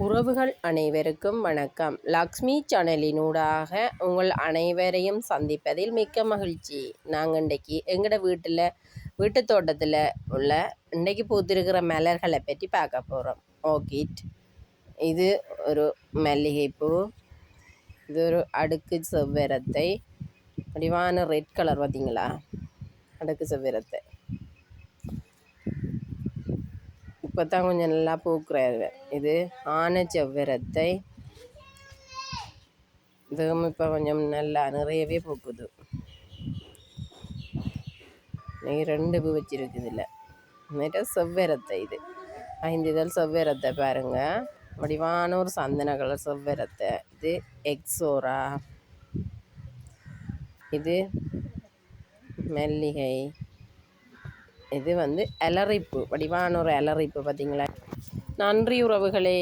உறவுகள் அனைவருக்கும் வணக்கம். லக்ஷ்மி சேனலினூடாக உங்கள் அனைவரையும் சந்திப்பதில் மிக்க மகிழ்ச்சி. நாங்கள் இன்றைக்கி எங்களோட வீட்டு தோட்டத்தில் உள்ள இன்றைக்கி பூத்திருக்கிற மலர்களை பற்றி பார்க்க போகிறோம். ஆர்கிட், இது ஒரு மல்லிகைப்பூ, இது ஒரு அடுக்கு செவ்வரத்தை, வடிவான ரெட் கலர் பார்த்திங்களா, அடுக்கு செவ்வரத்தை இப்போ தான் கொஞ்சம் நல்லா பூக்குறாரு. இது ஆன செவ்வரத்தை, இதுவும் இப்போ கொஞ்சம் நல்லா நிறையவே பூக்குது. இன்னைக்கு 2 பூ வச்சிருக்குது. இல்லை நேற்று செவ்வரத்தை, இது 5 இதழ் செவ்வரத்தை பாருங்கள், வடிவான ஒரு சந்தன கலர் செவ்வரத்தை. இது எக்ஸோரா, இது மல்லிகை, இது அலரிப்பூ, வடிவான ஒரு அலரிப்பூ பார்த்தீங்களா. நன்றி உறவுகளே.